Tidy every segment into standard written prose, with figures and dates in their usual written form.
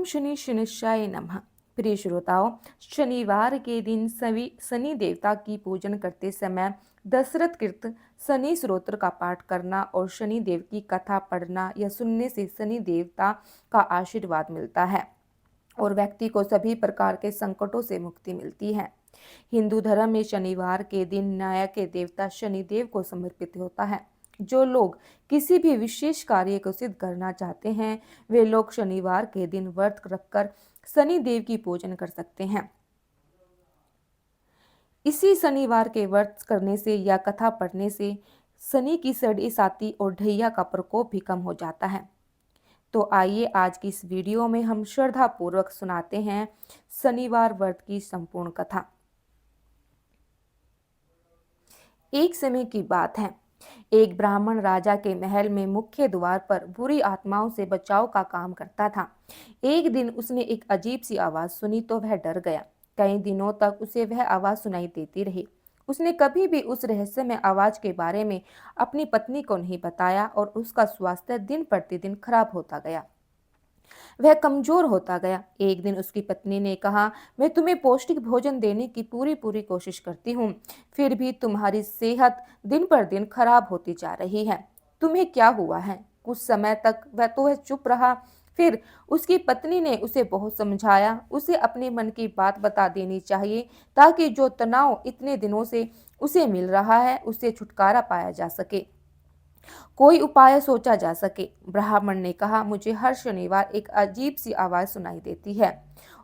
ओम शनि शनिश्चाय नमः। प्रिय श्रोताओं, शनिवार के दिन सभी शनि देवता की पूजन करते समय दशरथ कृत शनि स्तोत्र का पाठ करना और शनि देव की कथा पढ़ना या सुनने से शनि देवता का आशीर्वाद मिलता है और व्यक्ति को सभी प्रकार के संकटों से मुक्ति मिलती है। हिंदू धर्म में शनिवार के दिन न्याय के देवता शनिदेव को समर्पित होता है। जो लोग किसी भी विशेष कार्य को सिद्ध करना चाहते हैं, वे लोग शनिवार के दिन व्रत रखकर शनि देव की पूजन कर सकते हैं। इसी शनिवार के व्रत करने से या कथा पढ़ने से शनि की सड़ी साती और ढैया का प्रकोप भी कम हो जाता है। तो आइए आज की इस वीडियो में हम श्रद्धा पूर्वक सुनाते हैं शनिवार व्रत की संपूर्ण कथा। एक समय की बात है, एक ब्राह्मण राजा के महल में मुख्य द्वार पर बुरी आत्माओं से बचाव का काम करता था। एक दिन उसने एक अजीब सी आवाज सुनी तो वह डर गया। कई दिनों तक उसे वह आवाज सुनाई देती रही। उसने कभी भी उस रहस्यमय आवाज के बारे में अपनी पत्नी को नहीं बताया और उसका स्वास्थ्य दिन प्रतिदिन खराब होता गया। वह कमजोर होता गया। एक दिन उसकी पत्नी ने कहा, मैं तुम्हें पौष्टिक भोजन देने की पूरी कोशिश करती हूँ, फिर भी तुम्हारी सेहत दिन पर दिन खराब होती जा रही है। तुम्हें क्या हुआ है? कुछ समय तक वह चुप रहा। फिर उसकी पत्नी ने उसे बहुत समझाया। उसे अपने मन की बात बता देनी चाहिए ताकि जो तनाव इतने दिनों से उसे मिल रहा है उससे छुटकारा पाया जा सके, कोई उपाय सोचा जा सके। ब्राह्मण ने कहा, मुझे हर शनिवार एक अजीब सी आवाज सुनाई देती है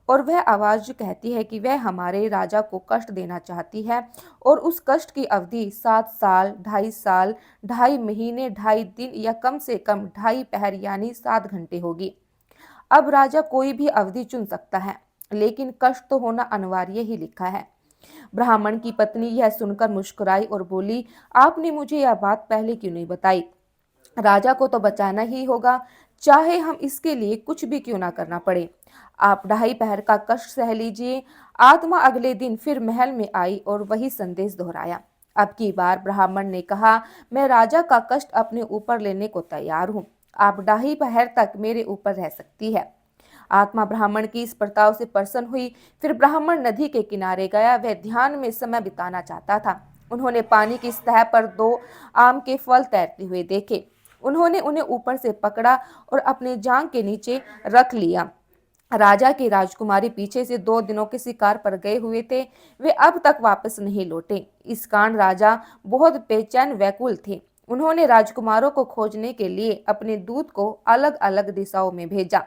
और वह आवाज कहती है कि वह हमारे राजा को कष्ट देना चाहती है और उस कष्ट की अवधि 7 साल, 2.5 साल, 2.5 महीने, 2.5 दिन या कम से कम 2.5 पहर यानी 7 घंटे होगी। अब राजा कोई भी अवधि चुन सकता है, लेकिन कष्ट तो होना अनिवार्य ही लिखा है। ब्राह्मण की पत्नी यह सुनकर मुस्कुराई और बोली, आपने मुझे यह बात पहले क्यों नहीं बताई? राजा को तो बचाना ही होगा, चाहे हम इसके लिए कुछ भी क्यों ना करना पड़े। आप 2.5 पहर का कष्ट सह लीजिए। आत्मा अगले दिन फिर महल में आई और वही संदेश दोहराया। अब की बार ब्राह्मण ने कहा, मैं राजा का कष्ट अपने ऊपर लेने को तैयार हूँ। आप 2.5 पहर तक मेरे ऊपर रह सकती है। आत्मा ब्राह्मण की इस प्रस्ताव से प्रसन्न हुई। फिर ब्राह्मण नदी के किनारे गया। वह ध्यान में समय बिताना चाहता था। उन्होंने पानी की सतह पर 2 आम के फल तैरते हुए देखे। उन्होंने उन्हें ऊपर से पकड़ा और अपने जांग के नीचे रख लिया। राजा की राजकुमारी पीछे से 2 दिनों के शिकार पर गए हुए थे। वे अब तक वापस नहीं लौटे। इस कारण राजा बहुत बेचैन व्याकुल थे। उन्होंने राजकुमारों को खोजने के लिए अपने दूत को अलग अलग दिशाओं में भेजा।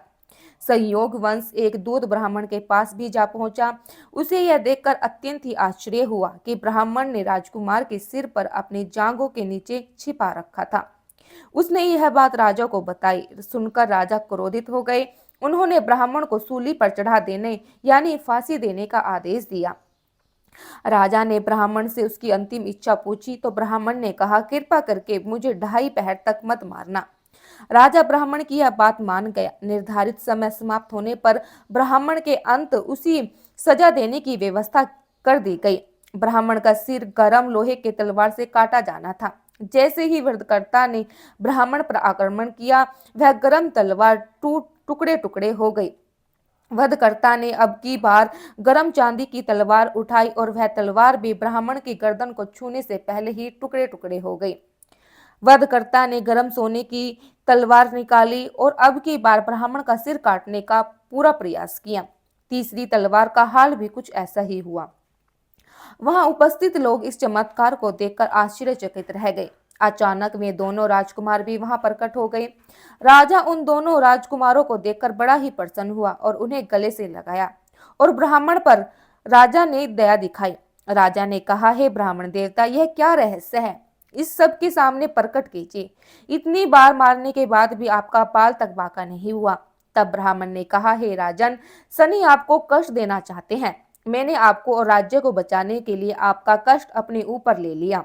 संयोग वंश एक दूत ब्राह्मण के पास भी जा पहुंचा। उसे यह देखकर अत्यंत ही आश्चर्य हुआ कि ब्राह्मण ने राजकुमार के सिर पर अपनी जांघों के नीचे छिपा रखा था। उसने यह बात राजा को बताई। सुनकर राजा क्रोधित हो गए। उन्होंने ब्राह्मण को सूली पर चढ़ा देने यानी फांसी देने का आदेश दिया। राजा ने ब्राह्मण से उसकी अंतिम इच्छा पूछी तो ब्राह्मण ने कहा, कृपा करके मुझे 2.5 पहर तक मत मारना। राजा ब्राह्मण की यह बात मान गया। निर्धारित समय समाप्त होने पर ब्राह्मण के अंत उसी सजा देने की व्यवस्था कर दी गई। ब्राह्मण का सिर गरम लोहे के तलवार से काटा जाना था। जैसे ही वधकर्ता ने ब्राह्मण पर आक्रमण किया, वह गरम तलवार टुकड़े टुकड़े हो गई। वधकर्ता ने अब की बार गरम चांदी की तलवार उठाई और वह तलवार भी ब्राह्मण की गर्दन को छूने से पहले ही टुकड़े टुकड़े हो गई। वधकर्ता ने गरम सोने की तलवार निकाली और अब की बार ब्राह्मण का सिर काटने का पूरा प्रयास किया। तीसरी तलवार का हाल भी कुछ ऐसा ही हुआ। वहां उपस्थित लोग इस चमत्कार को देखकर आश्चर्यचकित रह गए। अचानक वे दोनों राजकुमार भी वहां प्रकट हो गए। राजा उन दोनों राजकुमारों को देखकर बड़ा ही प्रसन्न हुआ और उन्हें गले से लगाया और ब्राह्मण पर राजा ने दया दिखाई। राजा ने कहा, हे ब्राह्मण देवता, यह क्या रहस्य है? इस सब के सामने प्रकट कीजिए। इतनी बार मारने के बाद भी आपका बाल तक बांका नहीं हुआ। तब ब्राह्मण ने कहा, हे राजन, शनि आपको कष्ट देना चाहते हैं। मैंने आपको और राज्य को बचाने के लिए आपका कष्ट अपने ऊपर ले लिया।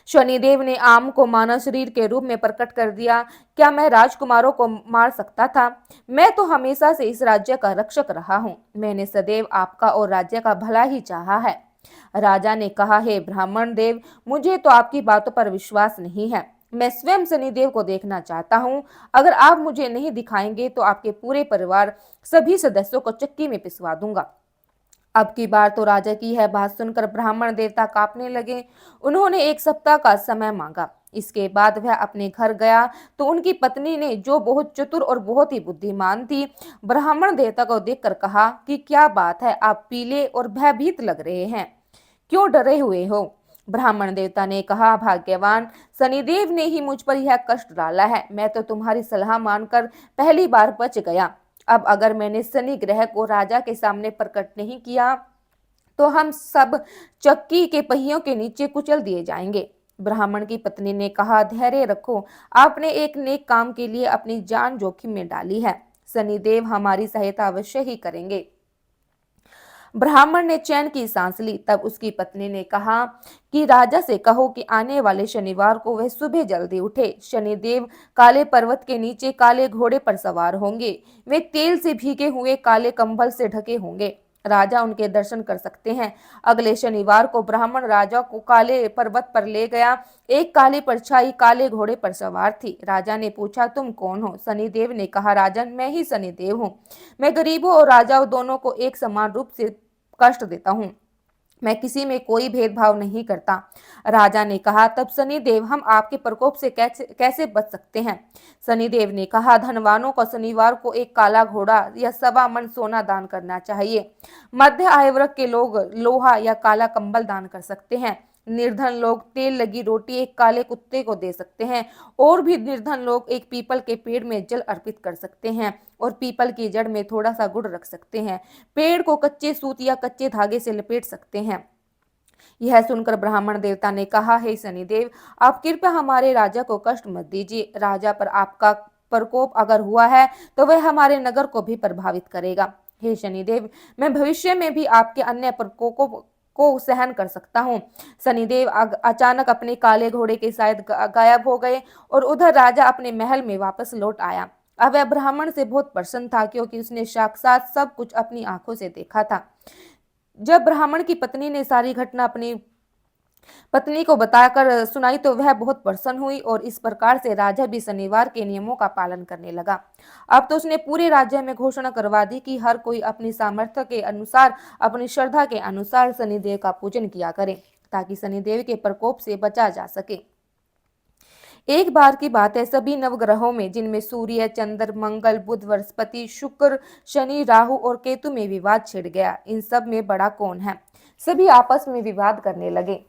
शनिदेव ने आम को मानव शरीर के रूप में प्रकट कर दिया। क्या मैं राजकुमारों को मार सकता था? मैं तो हमेशा से इस राज्य का रक्षक रहा हूँ। मैंने सदैव आपका और राज्य का भला ही चाहा है। राजा ने कहा, हे ब्राह्मण देव, मुझे तो आपकी बातों पर विश्वास नहीं है। मैं स्वयं शनिदेव को देखना चाहता हूँ। अगर आप मुझे नहीं दिखाएंगे तो आपके पूरे परिवार सभी सदस्यों को चक्की में पिसवा दूंगा। अब की बार तो राजा की यह बात सुनकर ब्राह्मण देवता कांपने लगे। उन्होंने 1 सप्ताह का समय मांगा। इसके बाद वह अपने घर गया तो उनकी पत्नी ने, जो बहुत चतुर और बहुत ही बुद्धिमान थी, ब्राह्मण देवता को देखकर कहा कि क्या बात है, आप पीले और भयभीत लग रहे हैं, क्यों डरे हुए हो? ब्राह्मण देवता ने कहा, भाग्यवान, शनिदेव ने ही मुझ पर यह कष्ट डाला है। मैं तो तुम्हारी सलाह मानकर पहली बार बच गया। अब अगर मैंने शनि ग्रह को राजा के सामने प्रकट नहीं किया तो हम सब चक्की के पहियों के नीचे कुचल दिए जाएंगे। ब्राह्मण की पत्नी ने कहा, धैर्य रखो, आपने एक नेक काम के लिए अपनी जान जोखिम में डाली है। शनिदेव हमारी सहायता अवश्य ही करेंगे। ब्राह्मण ने चैन की सांस ली। तब उसकी पत्नी ने कहा कि राजा से कहो कि आने वाले शनिवार को वह सुबह जल्दी उठे। शनिदेव काले पर्वत के नीचे काले घोड़े पर सवार होंगे। वे तेल से भीगे हुए काले कंबल से ढके होंगे। राजा उनके दर्शन कर सकते हैं। अगले शनिवार को ब्राह्मण राजा को काले पर्वत पर ले गया। एक काली परछाई काले घोड़े पर सवार थी। राजा ने पूछा, तुम कौन हो? शनिदेव ने कहा, राजन, मैं ही शनिदेव हूँ। मैं गरीबों और राजाओं दोनों को एक समान रूप से कष्ट देता हूँ। मैं किसी में कोई भेदभाव नहीं करता। राजा ने कहा, तब शनिदेव, हम आपके प्रकोप से कैसे कैसे बच सकते हैं? शनिदेव ने कहा, धनवानों को शनिवार को एक काला घोड़ा या 1.25 मन सोना दान करना चाहिए। मध्य आय वर्ग के लोग लोहा या काला कंबल दान कर सकते हैं। निर्धन लोग तेल लगी रोटी एक काले कुत्ते को दे सकते हैं। और भी निर्धन लोग एक पीपल के पेड़ में जल अर्पित कर सकते हैं और पीपल की जड़ में थोड़ा सा गुड़ रख सकते हैं। पेड़ को कच्चे सूत या कच्चे धागे से लपेट सकते हैं। यह सुनकर ब्राह्मण देवता ने कहा, हे शनिदेव, आप कृपया हमारे राजा को कष्ट मत दीजिए। राजा पर आपका प्रकोप अगर हुआ है तो वह हमारे नगर को भी प्रभावित करेगा। हे शनिदेव, मैं भविष्य में भी आपके अन्य प्रकोपों को सहन कर सकता हूँ। शनिदेव अचानक अपने काले घोड़े के साथ गायब हो गए और उधर राजा अपने महल में वापस लौट आया। अब वह ब्राह्मण से बहुत प्रसन्न था क्योंकि उसने साक्षात सब कुछ अपनी आंखों से देखा था। जब ब्राह्मण की पत्नी ने सारी घटना अपनी पत्नी को बताकर सुनाई तो वह बहुत प्रसन्न हुई और इस प्रकार से राजा भी शनिवार के नियमों का पालन करने लगा। अब तो उसने पूरे राज्य में घोषणा करवा दी कि हर कोई अपनी सामर्थ्य के अनुसार, अपनी श्रद्धा के अनुसार शनिदेव का पूजन किया करे, ताकि शनिदेव के प्रकोप से बचा जा सके। एक बार की बात है, सभी नवग्रहों में, जिनमें सूर्य, चंद्र, मंगल, बुध, बृहस्पति, शुक्र, शनि, राहु और केतु में विवाद छिड़ गया। इन सब में बड़ा कौन है? सभी आपस में विवाद करने लगे,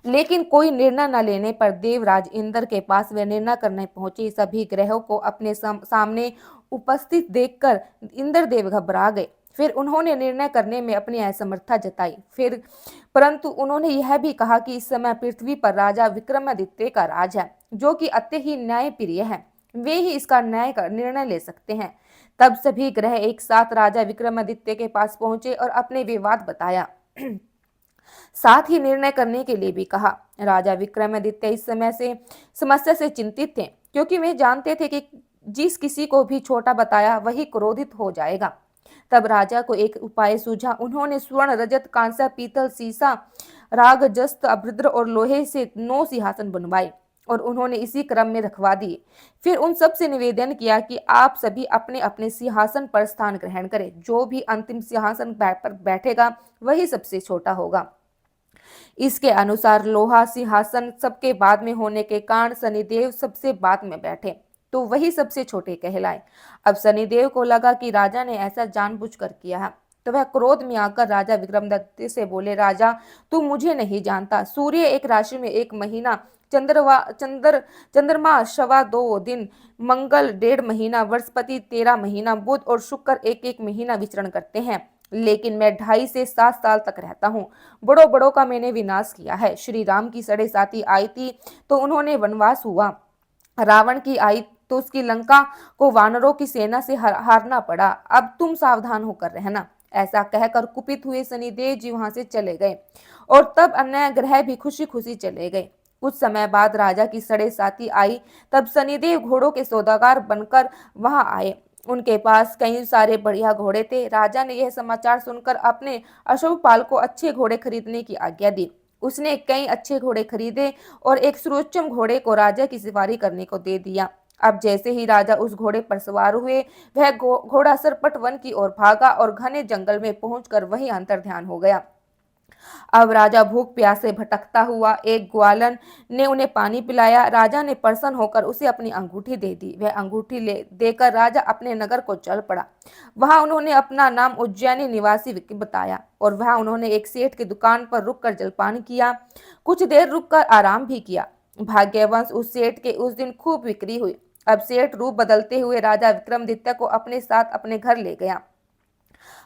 लेकिन कोई निर्णय न लेने पर देवराज इंद्र के पास वे निर्णय करने पहुंचे। सभी ग्रहों को अपने सामने उपस्थित देखकर इंद्रदेव घबरा गए। फिर उन्होंने निर्णय करने में अपनी असमर्थता जताई। परंतु उन्होंने यह भी कहा कि इस समय पृथ्वी पर राजा विक्रमादित्य का राज है, जो कि अति ही न्यायप्रिय है। वे ही इसका न्याय का निर्णय ले सकते हैं। तब सभी ग्रह एक साथ राजा विक्रमादित्य के पास पहुंचे और अपने विवाद बताया। साथ ही निर्णय करने के लिए भी कहा। राजा विक्रमादित्य इस समस्या से चिंतित थे, क्योंकि वे जानते थे कि जिस किसी को भी छोटा बताया वही क्रोधित हो जाएगा। तब राजा को एक उपाय सूझा। उन्होंने स्वर्ण, रजत, कांसा, पीतल, सीसा, राग, जस्त, अभ्रद्र और लोहे से 9 सिंहासन बनवाए और उन्होंने इसी क्रम में रखवा दिए। फिर उन सब से निवेदन किया कि आप सभी अपने अपने सिंहासन पर स्थान ग्रहण करें। जो भी अंतिम सिंहासन पर बैठेगा वही सबसे छोटा होगा। इसके अनुसार लोहा सिंहासन सबके बाद में होने के कारण शनिदेव सबसे बाद में बैठे, तो वही सबसे छोटे कहलाए। अब शनिदेव को लगा कि राजा ने ऐसा जानबूझकर किया है, तो वह क्रोध में आकर राजा विक्रमादित्य से बोले, राजा, तू मुझे नहीं जानता। सूर्य एक राशि में 1 महीना, चंद्रमा 2.25 दिन, मंगल 1.5 महीना, बृहस्पति 13 महीना, बुध और शुक्र 1-1 महीना विचरण करते हैं। लेकिन मैं 2.5 से 7 साल तक रहता हूँ। बड़ों बड़ों का मैंने विनाश किया है। श्री राम की 7.5 आई थी तो उन्होंने वनवास हुआ। रावण की आई तो उसकी लंका को वानरों की सेना से हारना पड़ा। अब तुम सावधान होकर रहना। ऐसा कहकर कुपित हुए शनिदेव जी वहां से चले गए और तब अन्य ग्रह भी खुशी खुशी चले गए। कुछ समय बाद राजा की 7.5 आई। तब शनिदेव घोड़ों के सौदागर बनकर वहां आए। उनके पास कई सारे बढ़िया घोड़े थे। राजा ने यह समाचार सुनकर अपने अश्वपाल को अच्छे घोड़े खरीदने की आज्ञा दी। उसने कई अच्छे घोड़े खरीदे और एक सर्वोत्तम घोड़े को राजा की सवारी करने को दे दिया। अब जैसे ही राजा उस घोड़े पर सवार हुए, वह घोड़ा सरपट वन की ओर भागा और घने जंगल में पहुंचकर वहीं अंतर्ध्यान हो गया। अब राजा भूख प्यास से भटकता हुआ, एक ग्वालन ने उन्हें पानी पिलाया। राजा ने प्रसन्न होकर उसे अपनी अंगूठी दे दी। वह अंगूठी ले देकर राजा अपने नगर को चल पड़ा। वहां उन्होंने अपना नाम उज्जैनी निवासी बताया और वहां उन्होंने एक सेठ की दुकान पर रुककर जलपान किया। कुछ देर रुककर आराम भी किया। भाग्यवंश उस सेठ के उस दिन खूब बिक्री हुई। अब सेठ रूप बदलते हुए राजा विक्रमादित्य को अपने साथ अपने घर ले गया।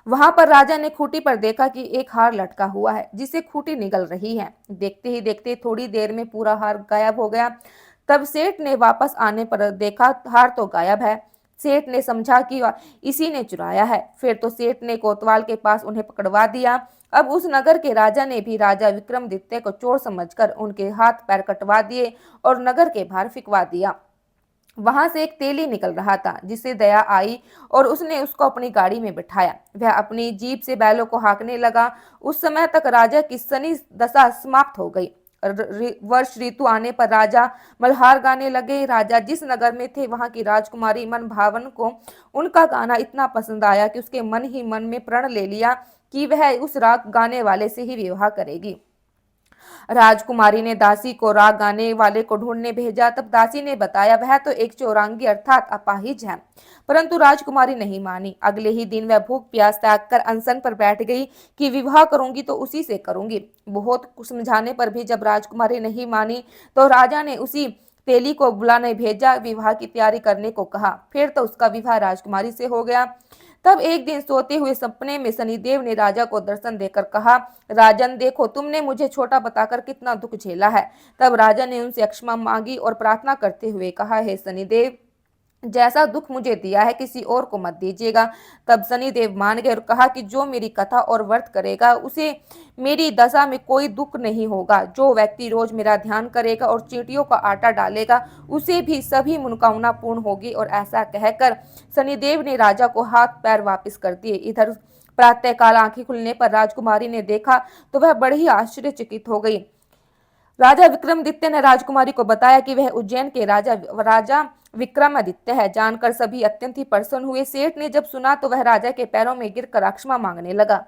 वहां पर राजा ने खूंटी पर देखा कि एक हार लटका हुआ है जिसे खूंटी निगल रही है। देखते ही देखते थोड़ी देर में पूरा हार गायब हो गया। तब सेठ ने वापस आने पर देखा हार तो गायब है। सेठ ने समझा कि इसी ने चुराया है। फिर तो सेठ ने कोतवाल के पास उन्हें पकड़वा दिया। अब उस नगर के राजा ने भी राजा विक्रमादित्य को चोर समझकर उनके हाथ पैर कटवा दिए और नगर के बाहर फिकवा दिया। वहां से एक तेली निकल रहा था जिसे दया आई और उसने उसको अपनी गाड़ी में बिठाया। वह अपनी जीप से बैलों को हाँकने लगा। उस समय तक राजा की शनि दशा समाप्त हो गई। वर्ष ऋतु आने पर राजा मल्हार गाने लगे। राजा जिस नगर में थे वहां की राजकुमारी मन भावन को उनका गाना इतना पसंद आया कि उसके मन ही मन में प्रण ले लिया कि वह उस राग गाने वाले से ही विवाह करेगी। राजकुमारी ने दासी को राग गाने वाले को ढूंढने भेजा। तब दासी ने बताया वह तो एक चौरांगी अर्थात अपाहिज है। परंतु राजकुमारी नहीं मानी। अगले ही दिन वह भूख प्यास त्याग कर अनशन पर बैठ गई कि विवाह करूंगी तो उसी से करूंगी। बहुत समझाने पर भी जब राजकुमारी नहीं मानी तो राजा ने उसी तेली को बुलाने भेजा, विवाह की तैयारी करने को कहा। फिर तो उसका विवाह राजकुमारी से हो गया। तब एक दिन सोते हुए सपने में शनिदेव ने राजा को दर्शन देकर कहा, राजन देखो तुमने मुझे छोटा बताकर कितना दुख झेला है। तब राजा ने उनसे क्षमा मांगी और प्रार्थना करते हुए कहा, हे शनिदेव, जैसा दुख मुझे दिया है किसी और को मत दीजिएगा। तब शनिदेव मान गए और कहा कि जो मेरी कथा और व्रत करेगा उसे मेरी दशा में कोई दुख नहीं होगा। जो व्यक्ति रोज मेरा ध्यान करेगा और चींटियों का आटा डालेगा उसे भी सभी मनोकामना पूर्ण होगी। और ऐसा कहकर शनिदेव ने राजा को हाथ पैर वापिस कर दिए। इधर प्रातःकाल आंखें खुलने पर राजकुमारी ने देखा तो वह बड़ी आश्चर्यचकित हो गई। राजा विक्रमादित्य ने राजकुमारी को बताया कि वह उज्जैन के राजा विक्रमादित्य है। जानकर सभी अत्यंत ही प्रसन्न हुए। सेठ ने जब सुना तो वह राजा के पैरों में गिरकर क्षमा मांगने लगा।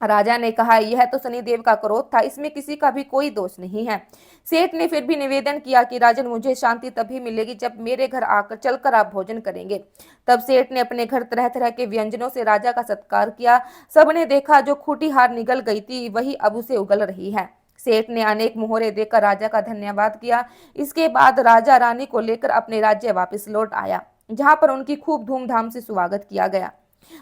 राजा ने कहा, यह तो शनिदेव का क्रोध था, इसमें किसी का भी कोई दोष नहीं है। सेठ ने फिर भी निवेदन किया कि राजन, मुझे शांति तभी मिलेगी जब मेरे घर आकर चलकर आप भोजन करेंगे। तब सेठ ने अपने घर तरह तरह के व्यंजनों से राजा का सत्कार किया। सबने देखा जो खूंटी हार निगल गई थी वही अब उसे उगल रही है। सेठ ने अनेक मोहरे देकर राजा का धन्यवाद किया। इसके बाद राजा रानी को लेकर अपने राज्य वापस लौट आया, जहां पर उनकी खूब धूमधाम से स्वागत किया गया।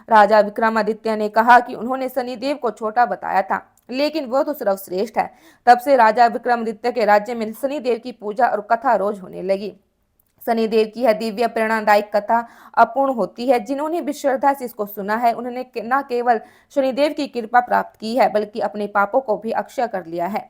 राजा विक्रमादित्य ने कहा कि उन्होंने शनिदेव को छोटा बताया था, लेकिन वह तो सर्वश्रेष्ठ है। तब से राजा विक्रमादित्य के राज्य में शनिदेव की पूजा और कथा रोज होने लगी। शनिदेव की यह दिव्य प्रेरणादायक कथा अपूर्ण होती है। जिन्होंने भी श्रद्धा से इसको सुना है उन्होंने न केवल शनिदेव की कृपा प्राप्त की है बल्कि अपने पापों को भी अक्षय कर लिया है।